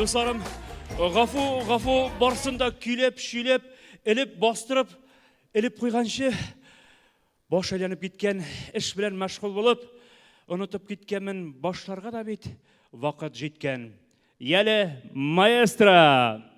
Достарым, ғафу барысында күйлеп, шүйлеп, іліп, бастырып, іліп қойғаншы, баш әленіп кеткен, іш білен мәшғұл болып, ұнытып кеткенмін башларға да бет вақыт жеткен. Елі маэстро!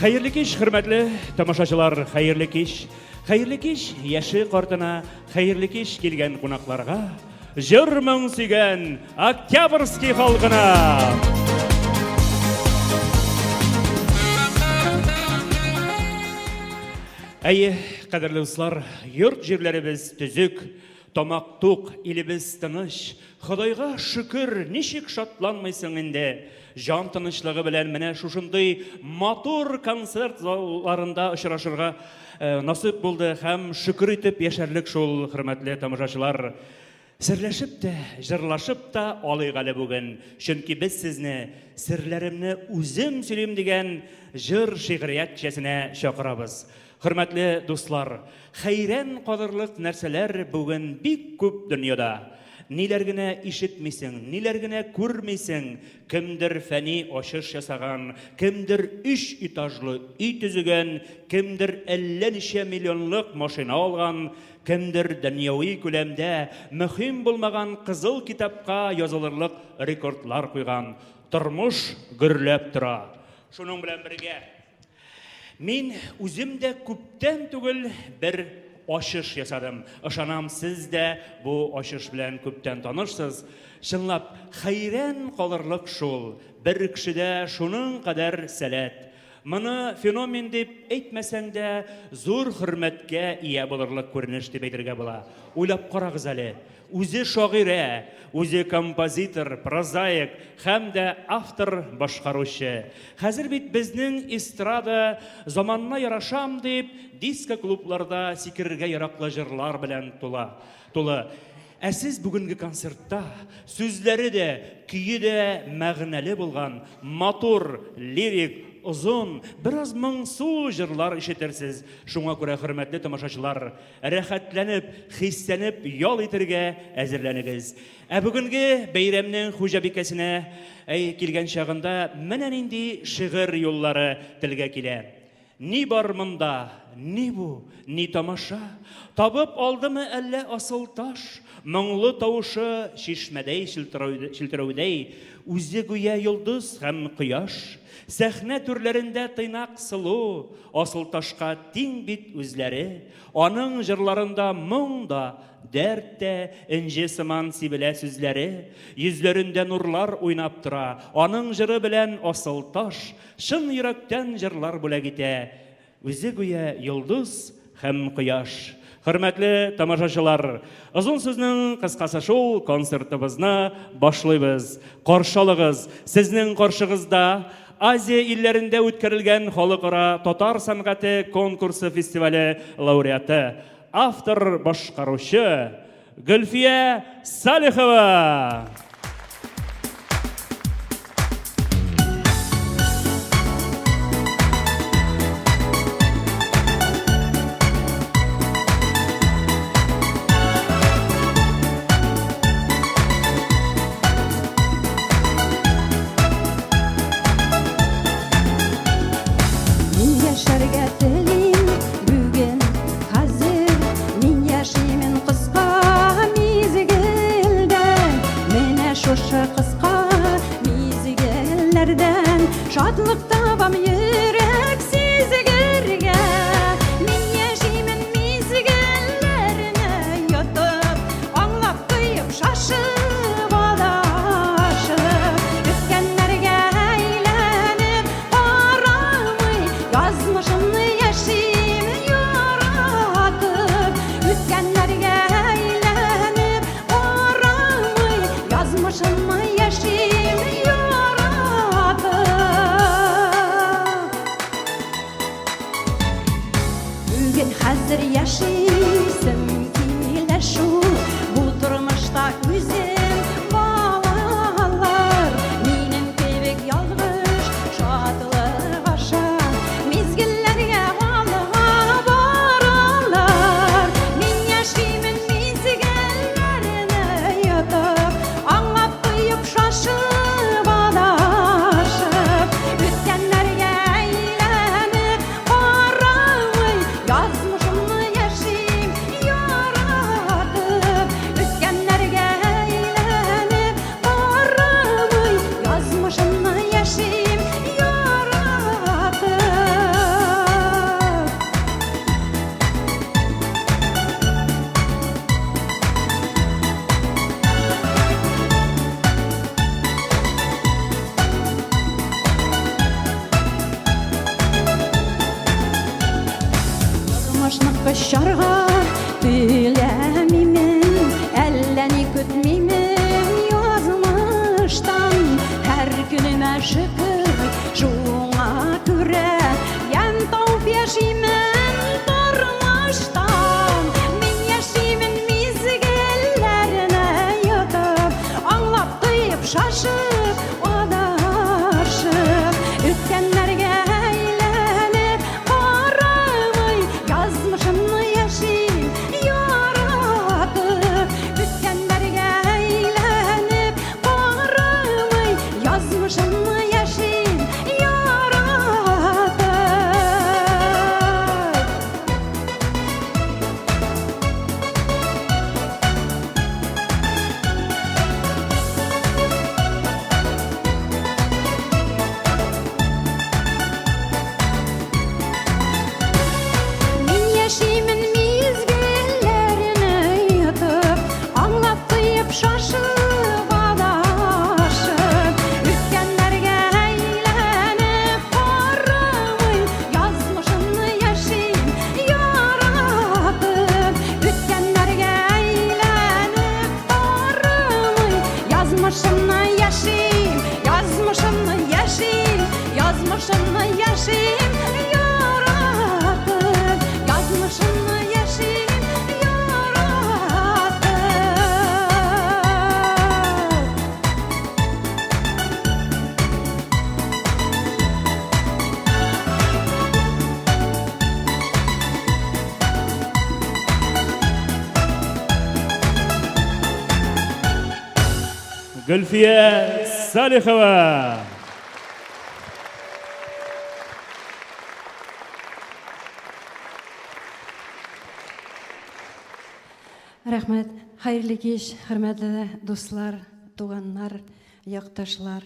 Хайырлы кеш, хөрмәтле тамашачылар, хайырлы кеш. Хайырлы кеш, яшы қортына, хайырлы кеш келген қонақларға, жыр мұң сүйген Октябрьский халқына. Әйе, қадірлі ұслар, йорт жерлеріміз түзік, тамақ тоқ, еліміз тыныш, Құдайға шүкір, нешік шатланмайсың енді. Жан тынышлығы білән менә шушындай матур концерт залларында ұшырашырға насып болды һәм шүкір итеп яшәрлек шул, хөрмәтле тамашачылар. Серләшеп тә, жырлашып та алыйк әле бүген. Чөнки без сезне серләремне үзем сөйлим дигән жыр шигърият кичәсенә чакырабыз. Хөрмәтле дуслар, хәйран калырлык нәрсәләр бүген бик күп дөньяда. Ниләр генә ишетмисең, ниләр генә күрмисең, кемдер фәни ашыш ясаган, кемдер 3 этажлы үй төзегән, кемдер әллә ничә миллионлык машина алган, кемдер дөньяви күләмдә мөһим булмаган кызыл китапка язылырлык рекордлар куйган. Тормыш гөрләп тора. Шуның белән бергә мин үзем дә күптән түгел бер ашыш ясадым. Ышанам, сіз дә бу ашыш белән күптән танышсыз. Чынлап, хәйран калырлык шул. Бер кешедә шуның кадәр сәләт. Моны феномен дип әйтмәсәң дә, зур хөрмәткә ия булырлык күренеш дип әйтергә була. Уйлап карагыз әле. Үзе шагыйрә, үзе композитор, прозаик һәм дә автор башкаручы. Хәзер бит безнең эстрада заманына ярашам дип диско клубларда сикерергә яраклы җырлар белән тулы. Ә сез бүгенге концертта сүзләре дә, көе дә мәгънәле булган, матур, лирик, озын, бераз моңсу җырлар ишетерсез. Шуңа күрә, хөрмәтле тамашачылар, рәхәтләнеп, хиссәнеп ял итәргә әзерләнегез. Ә бүгенге бәйрәмнең хуҗабикәсенә килгән чагында менә нинди шигырь юллары телгә килә. Ни бар монда, ни бу, ни тамаша, табып алдымы әллә асыл таш, моңлы тавышы чишмәдәй челтерәүдәй, үзе гүя йолдыз һәм кояш. Сәхнә түрләрендә тыйнак сылу, асыл ташка тиң бит үзләре, аның җырларында моң да, дәрт тә, инҗе сыман сибелә сүзләре, йөзләрендә нурлар уйнап тора, аның җыры белән асыл таш, шын йөрәктән җырлар бүләк итә, үзе гүя йолдыз һәм кояш. Хөрмәтле тамашачылар, озын сүзнең кыскасы шул, концертыбызны башлыйбыз. Каршылыгыз, сезнең каршыгызда Азия илләрендә үткәрелгән халыкара татар сәнгате конкурсы фестивале лауреаты, автор башкаручы Гөлфия Салихова. Мен Мүмкін хәзір яшисің килә шул бу тормышта үзем балалар минем кебек ялгыш шатлык аша мизгелләргә алга баралар мин яшимен мизгелләрне ятып аңлап тоеп шашып адашып үткәннәргә әйләнеп карамый язмышымны яшим яратып үткәннәргә әйләнеп карамый язмышымны яшим яратып Тормышны кычарга теләмимен, әллә ни көтмимен язмыштан. Һәр көнемә шөкер, шуңа күрә ям тауып яшимен тормыштан. Мин яшимен мизгелләрне йотып, аңлап тоеп шашып адашып, үткәннәргә әйләнеп карамый язмышымны яшим яратып үткәннәргә әйләнеп карамый язмышымны яшим яратып Мин яшимен мизгелләрне йотып, аңлап тоеп шашып адашып, үткәннәргә әйләнеп карамый язмышымны яшим яратып, үткәннәргә әйләнеп карамый язмышымны яшим, язмышымны яшим, язмышымны яшим яратып, язмышымны яшим яратып. Гөлфия Салихова. Рәхмәт. Хәерле кич, хөрмәтле дуслар, туганнар, якташлар.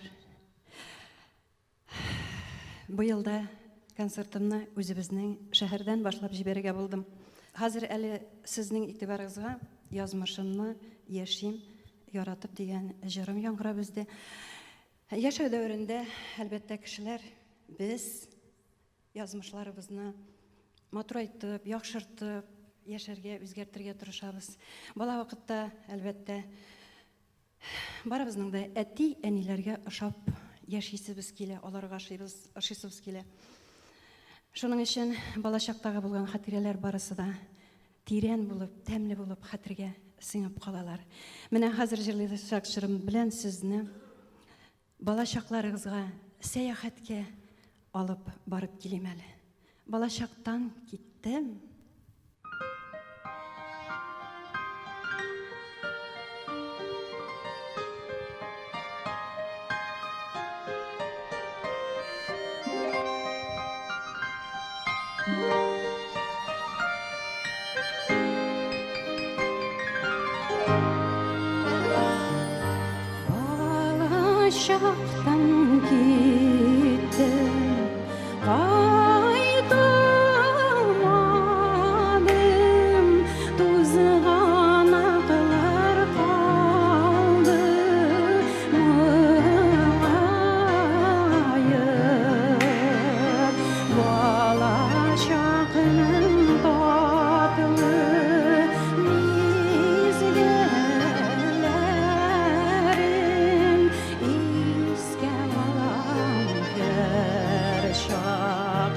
Быел да концертымны үзебезнең шәһәрдән башлап җибәрергә булдым. Хәзер әле сезнең игътибарыгызга язмышымны яшим яратып дигән җырым яңгырап үзде. Яшәү дәверендә әлбәттә кешеләр без язмышларыбызны матурайтып, яхшыртып, яшәргә, үзгәртергә тырышабыз. Бала вакытта әлбәттә барыбызның да әти, әниләргә ошап яшисебез килә, аларга ошыйсыбыз килә. Шуның өчен балачактагы булган хатирәләр барысы да тирән булып, тәмле булып хәтергә сеңеп калалар. Менә хәзер җырлыйчак җырым белән сезне балачакларыгызга сәяхәткә алып барып килим әле. Балачактан киттем. Балачактан киттем, кайтмадым, тузган аклар калды моңаеп. Балачакның татлы мизгелләрен искә алам һәр чак.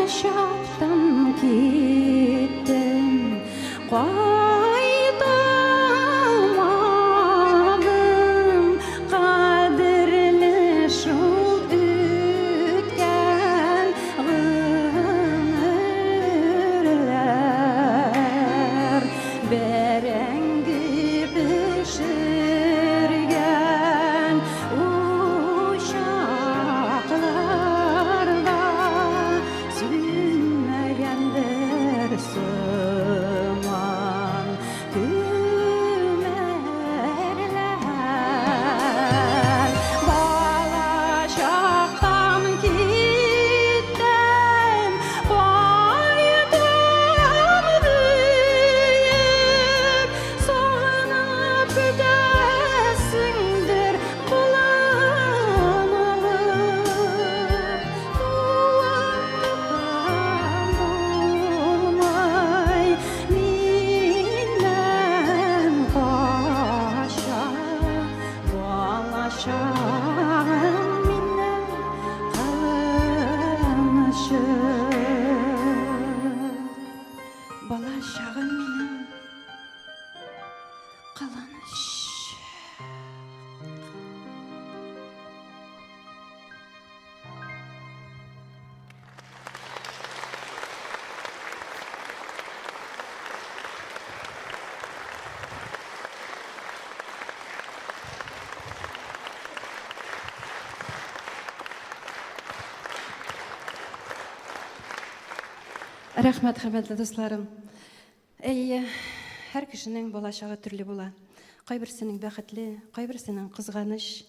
Balacaktan gittim, qaytamadım. Kadirli şol ütken gümürler, berengi pişirgen uşaklarda sünmegendir sıman kümerler. Balacaktan gittim, baydım büyük, soğanıp gidesindir bulanılıp. Bulmay minnem paşa, balacağım minnem kalınışı. Balacağım minnem kalınış. Рәхмәт, хөрмәтле дусларым. Һәр кешенең балачагы төрле була. Кайберсенең бәхетле, кайберсенең кызганыч.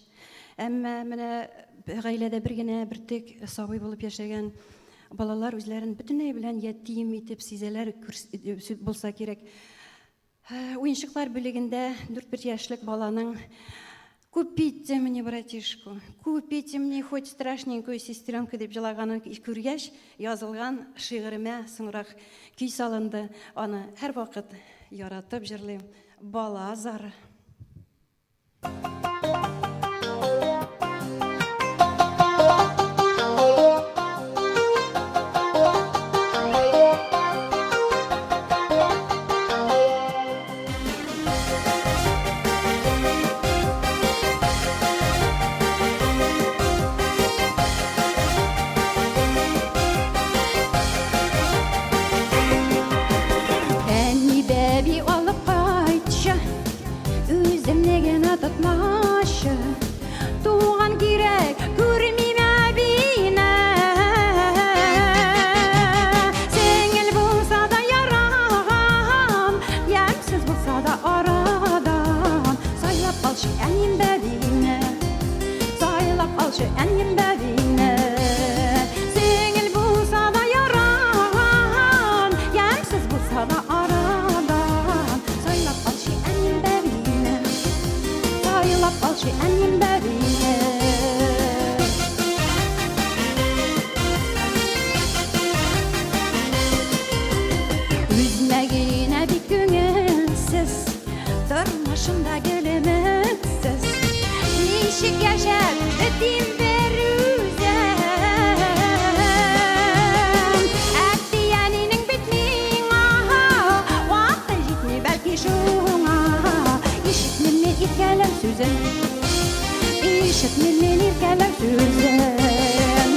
Әмма менә гаиләдә бер генә бер тик сабый булып яшәгән балалар үзләрен бөтенләй белән ятим итеп сизәләр булса кирәк. Уенчыклар бүлегендә 4-1 яшьлек баланың «Купите мне, братишку, купите мне хоть страшненькую сестренку» дип җылаганын күргәч, язылган шигыремә соңрак көй салынды. Аны һәр вакыт яратып җырлыйм. Бала зары. Әни бәби алып кайтчы, үземне генә тотмашы. Туган кирәк, күрмим әбине. Сеңел булса да яраган, ямсыз булса да арадан. Сайлап алчы әним бәбине, сайлап алчы әним бәбине. Сеңел булса да яраган, ямсыз булса да арадан. Сайлап алчы әним бәбине, сайлап алчы әним бәбине. Үзмәгенә бик күңелсез, тормышында гөлемексез. Ничек яшәп бетим бер үзем. Әтиянинең бит миңа вакыты җитми бәлки шуңа. Ишетмим мен иркәләр сүзен, ишетмим мен иркәләр сүзен.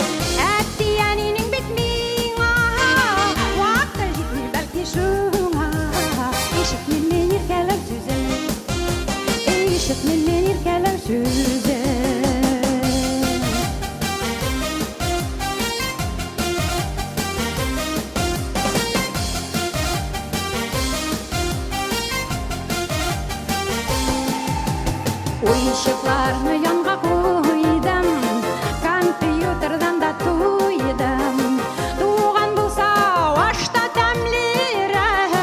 Әтиянинең бит миңа вакыты җитми бәлки шуңа. Ишетмим мен иркәләр сүзен, ишетмим мен иркәләр сүзен. Уенчыкларны янга куйдым, компьютердан да туйдым. Туган булса ашта тәмлерәк.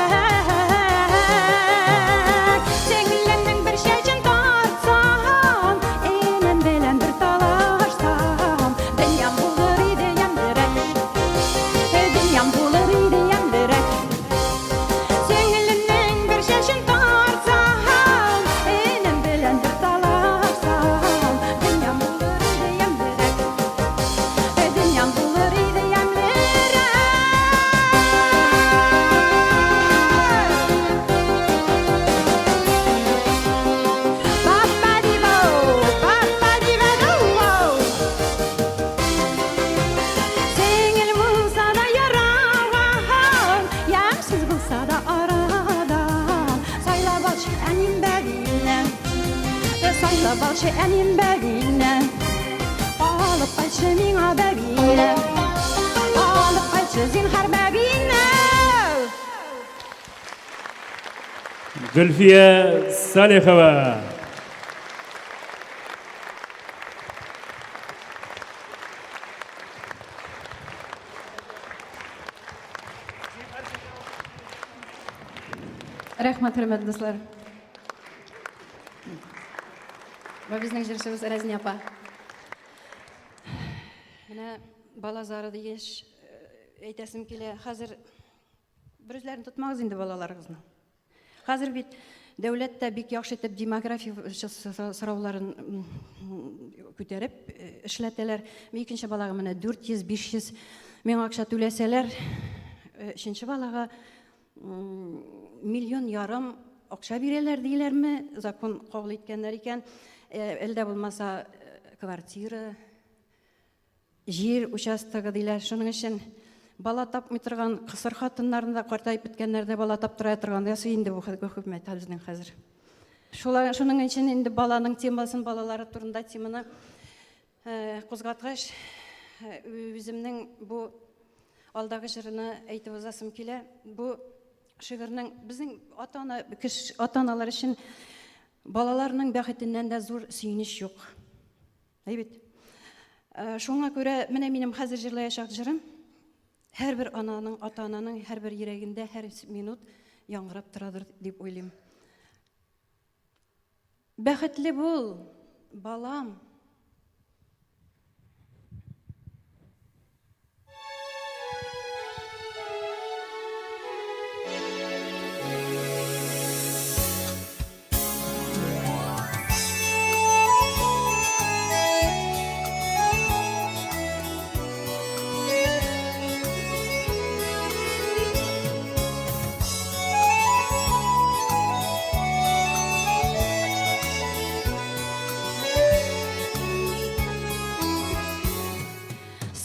Сеңлемнең бер чәчен тартсам, энем белән бер талашсам, дөньям булыр иде ямлырак. Дөньям булыр иде ямлырак. Сеңлемнең бер чәчен тартсам, энем белән бер талашсам, салчы әнем бәгіне, алып қайтшы миңа бәгіне, алып қайтшы зинһар бәгіне. Гүлфия Салихова. Рәхмәт, хөрмәтле дуслар. Безнең җырчыбыз Рәзинә апа. Менә бала зары дигәч, әйтәсем килә, хәзер берүзләрен тотмагыз инде балаларыгызны. Хәзер бит дәүләттә бик яхшы итеп демография сорауларын күтәреп эшләтәләр. Икенче балага менә 400-500 мең акча түләсәләр, өченче балага 1,5 миллион акча бирәләр диләрме? Закон кабул иткәннәр икән. Әлдә булмаса квартира, җир участогы диләр. Шуның өчен бала тапмый торган кысыр хатыннарында картайып беткәннәрдә бала таптыра торган ясы инде бу хөкүмәт безнең хәзер. Шуның өчен инде баланың темасын, балалары турында теманы кузгаткач, үземнең бу алдагы җырны әйтеп узасым килә. Бу шигырьнең безнең ата-аналар өчен балаларның бәхетеннән дә зур сөенеч юк. Әйбит. Шуңа күрә менә минем хәзер җырлаячак җырым һәрбер ананың, ата-ананың һәрбер йөрәгендә һәр минут яңгырап торадыр дип уйлыйм. Бәхетле бул, балам.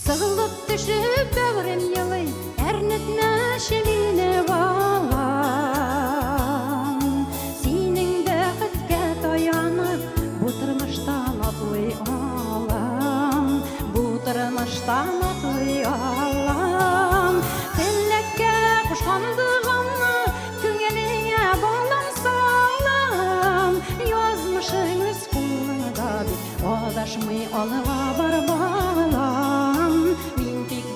Сығылып түшіп бәғірем елай, әрнетмәші мені балам. Сенің бәқітке таянып, бұтырмыштан атлай алам. Бұтырмыштан атлай алам. Тілекке құшқандығымны, күңеліңе балам салам. Язмышың өз қолыңда бит, адашмай алыға бар балам.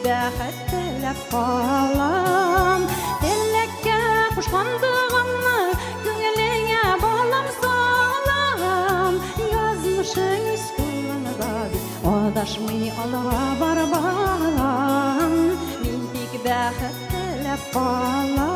Бәхет теләп калам. Теләккә кушкандыгымны күңелеңә балам салам. Язмышың үз кулыңда бит, адашмый алга бар балам. Мин тик бәхет теләп калам.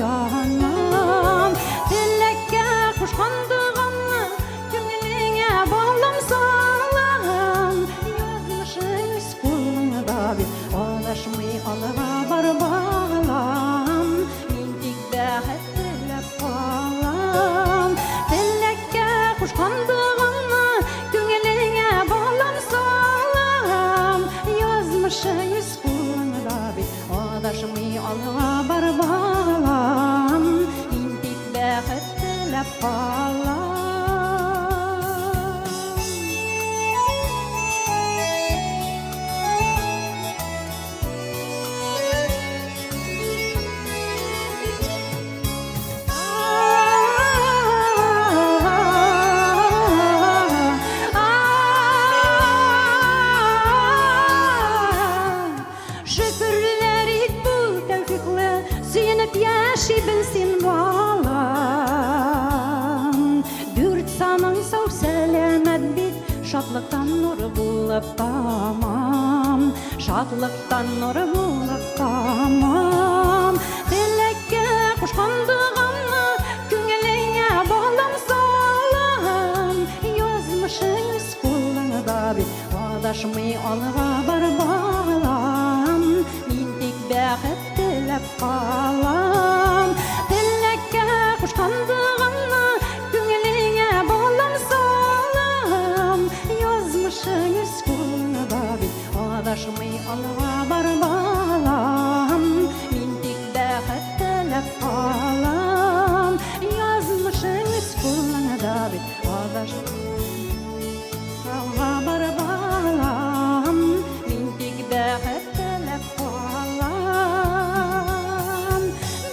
Yanam, tilekке kuşkandığımı Küngeline bağlam sağlam. Yazmışın üz kulunda bir Adaşmay alığa bar bağlam. Min tik bәхет tilep kalam. Tilekke kuşkandığımı Küngeline bağlam sağlam. Yazmışın üz kulunda bir Adaşmay alığa bar bağlam. Min tik bәхет tilep kalam. Bilsin balam, dürt sanın sağ selamet bit, şatlıktan nur bulup tamam, Şadlıktan nur bulakkamam Dilekке kuşkandığımı Küngeleğe bağlam salam Yazmışız kullanıda bir Adaşmay alga bar bağlam Mindik bәхет tilep kalam Dilekке kuşkandığımı Küngeleğe bağlam salam Yazmışız kullanıda bir Adaşmay alga bar bağlam Mindik bәхет tilep kalam Yazmışız kullanıda bir Alga bar bağlam Mindik bәхет tilep kalam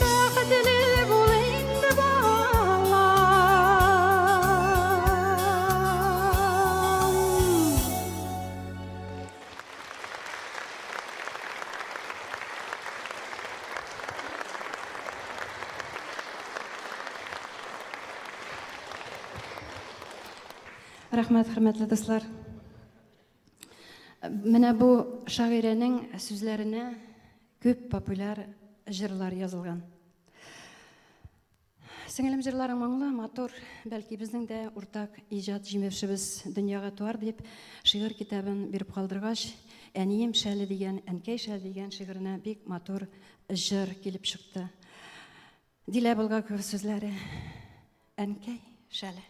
Bәхетле бул инде балам Рахмат, хөрмәтле дуслар. Менә бу шагыйрәнең сүзләренә күп популяр җырлар язылган. Сеңелем җырларың моңлы, матур, бәлки безнең дә уртак иҗат җимешебез дөньяга туар дип шигырь китабын биреп калдыргач, әнием шәле дигән, әнкәй шәле дигән шигыренә бик матур җыр килеп чыкты. Дилә Булгакова сүзләре. Әнкәй шәле.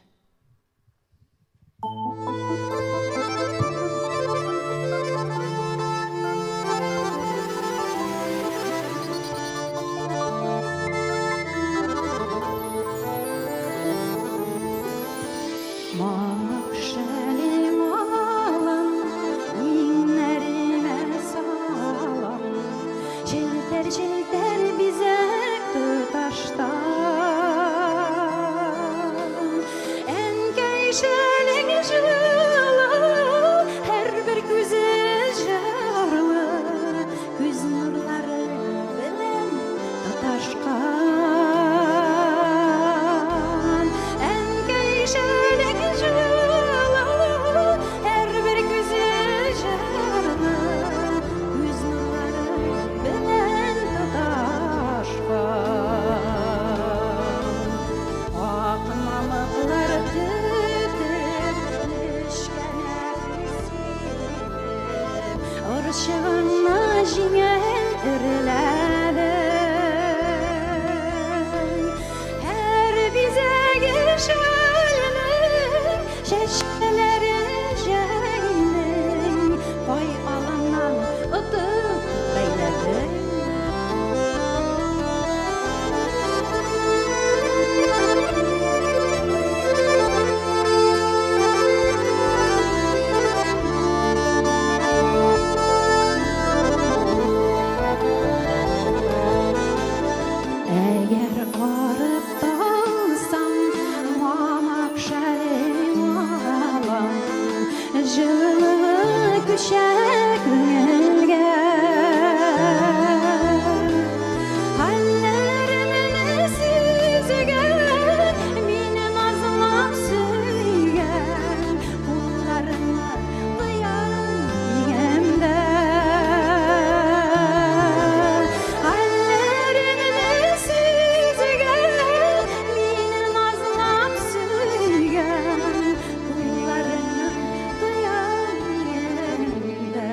Мамык шәле малым, иңнәремә салам, Җилтәр бизәк туташтан. Әнкәй шәлең җылы, һәрбер күзе җырлы, күз нурлары белән тоташкан. Әнкәй шәлең җылы, һәрбер күзе җырлы, күз нурлары белән тоташкан. Ак мамыклар төтеп, төшкәнә синеп, Орчыгына җиңел өреләде. Һәр бизәге шәлнең, чәчләре җәйнең, Кай алыннан отып бәйләде. Әгәр арып талсам, мамык шәлең алам, җылы күчәк күңелгә. Хәлләремне сизгән, мине назлап сөйгән, кулларыңа тоям дигәндә. Хәлләремне сизгән, мине назлап сөйгән, кулларыңа тоям дигәндә.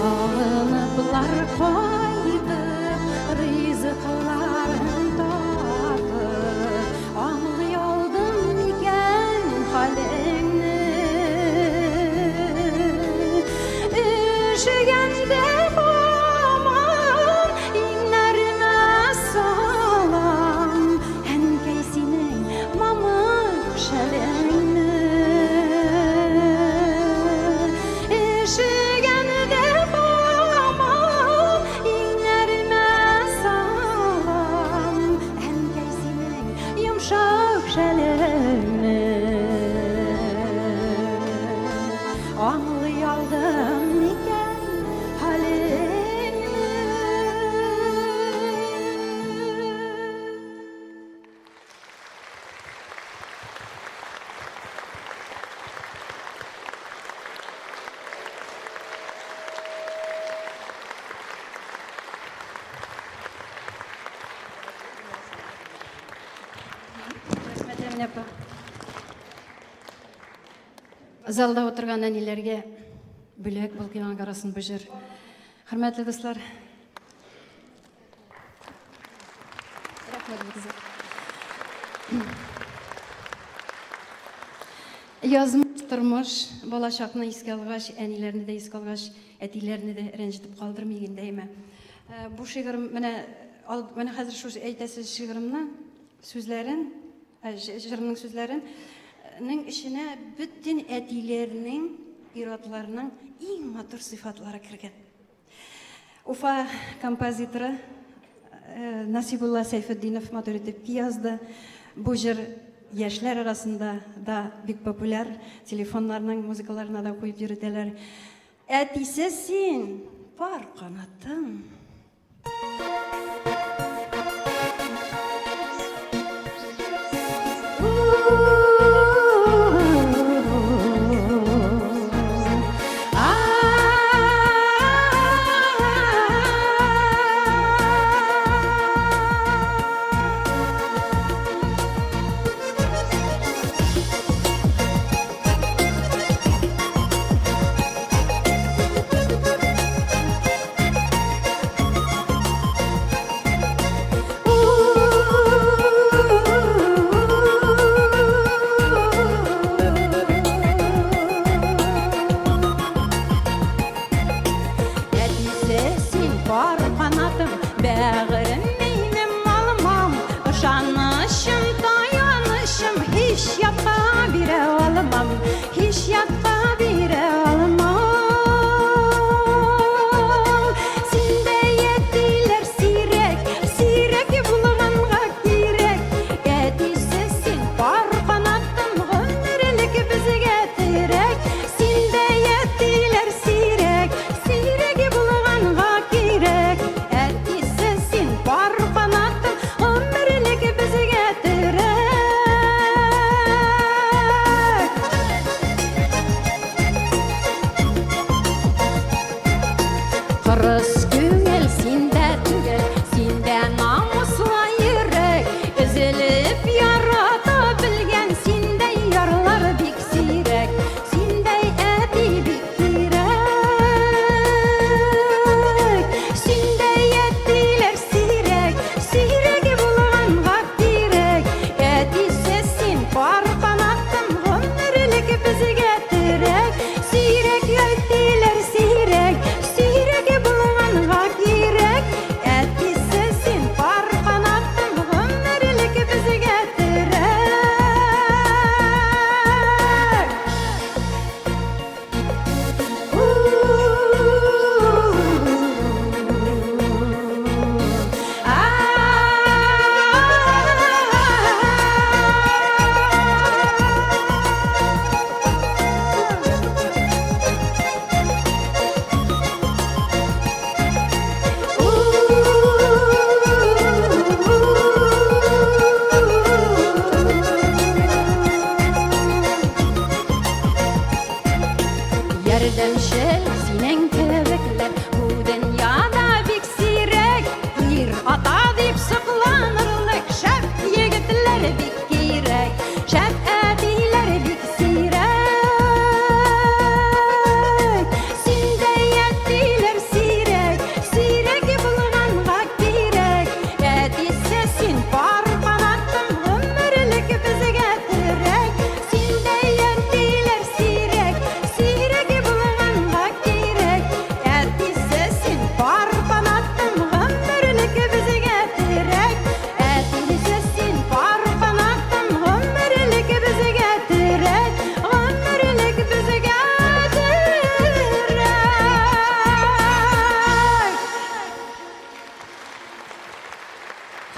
Сагыныплар кайтып, ризыкларын татып, аңлый алдым микән хәлеңне. Өшегәндә һаман иңнәремә салам, әнкәй синең мамык шәлеңне. Өшегәндә һаман иңнәремә салам, әнкәй синең йомшак шәлеңне. Аңлый алдым микән хәлеңне. Залда отырған әнелерге бүлек бұл кеман қарасын бұжыр. Хөрмәтле дуслар. Язмыш тормыш, балачакны искә алгач, әниләрне дә искә алгач, әтиләрне дә рәнҗетеп калдырмыйгын дәйме. Бу шигырем менә хәзер шушы әйтәсез шигыремне, сүзләрен, җырның сүзләренең иченә бөтен әтиләрнең иратларының иң матур сыйфатлары кергән. Уфа композиторы Насибулла Сайфетдинов матур итеп язды. Бу җыр яшьләр арасында да бик популяр, телефоннарның музыкаларына да куеп йөртәләр. Әтисе син, пар канатым.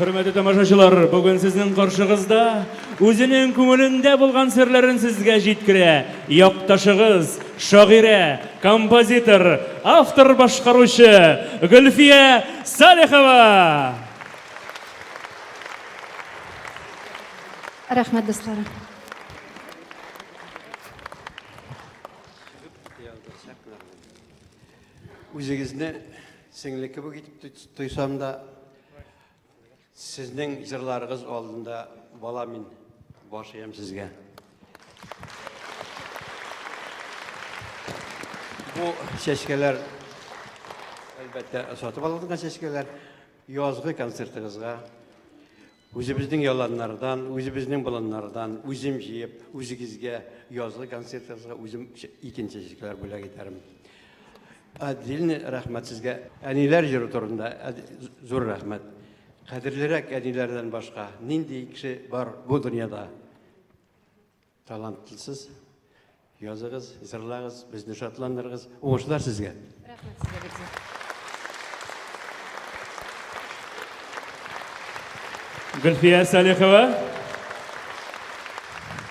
Hürmetli тамашачылар, бүгін сіздің қаршығызда өзінің көңілінде болған серлерін сізге жеткіре, яқташығыз, шағире, композитор, автор башқарушы Гүлфия Салихова. Рахмет, достарым. Үзегізіне сіңлікі бүгіп тұйсам да, сіздің жырларыңыз алдында бала мен башыям сізге. bu seçkeler elbette satып alınған seçkeler yazgı konsertіңізға өзіміздің yalanlardan, өзіміздің bulanlardan, өзім жиып, өзіңізге yazgı konsertіңізға өзім ikinci seçkeler bölək ederim. Dilini rəhmət sizə. Ənilər jürü turunda zor rəhmət. Qədirlərək ənilərdən başqa nindi kişi var bu dünyada. Talantlısız, yazığız, zırlağız, bizni şatlandırığız. Oğuşlar sizə. Рахмет сізге бірде. Гүлфия Салихова.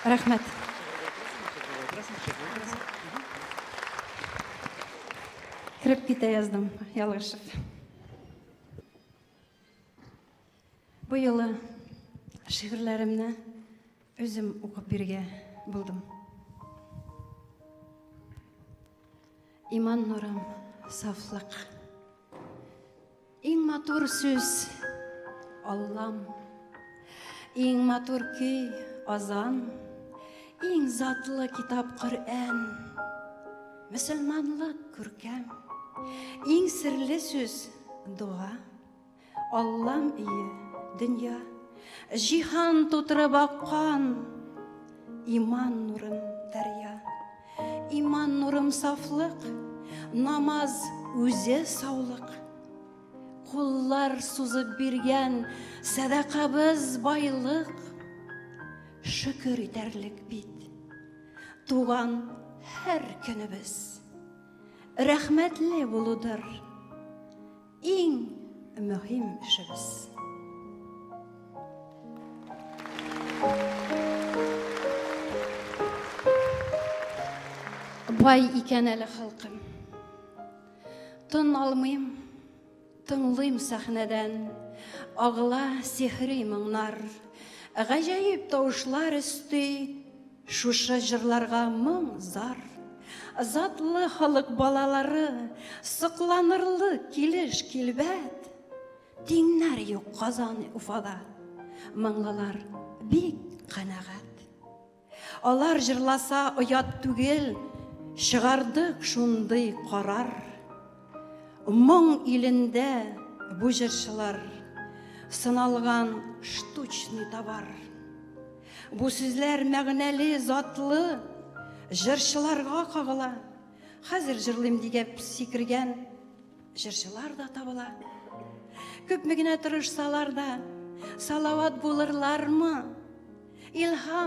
Рахмет. Кіріп кете яздым, ялғышып. Бұл жылы шиғырларымны өзім оқып берге болдым. Иман нұрым, сафлық. Ең матур сөз Аллам. Ең матур күй азан. Ең затлы китап Құр'ан. Müslümanlık күркәм. Ең сірлі сөз дуа. Аллам ие дүния. Жихан тутырып аққан. Иман нұрым дәрия. Иман нұрым сафлық. Намаз үзе саулық. Қоллар сузып берген сәдақабыз байлық. Шүкір етерлік бит. Туған әр күнібіз. Рәхмәтлі болудыр. Ең мөһим ішіміз. Бай икен әлі халқым. Тын алмайым, тыңлайым сәхнәдән. Ағыла сихри мұңнар. Ғажайып тауышлар үсті. Шушы жырларға мың зар. Затлы халық балалары. Сықланырлы келіш келбәт. Теңнәр юк Қазан Уфада. Маңлалар бик қанағат. Алар жырласа ұят түгел. Шығардық шундый қарар. Мұң илінде бұ жыршылар сыналған штучный товар. Бұ сүзләр мәгънәле затлы жыршыларға қағыла. Хәзір жырлым дигәп сикірген жыршылар да табыла. Көп мегенә тырышсалар да салават булырлармы? Илһам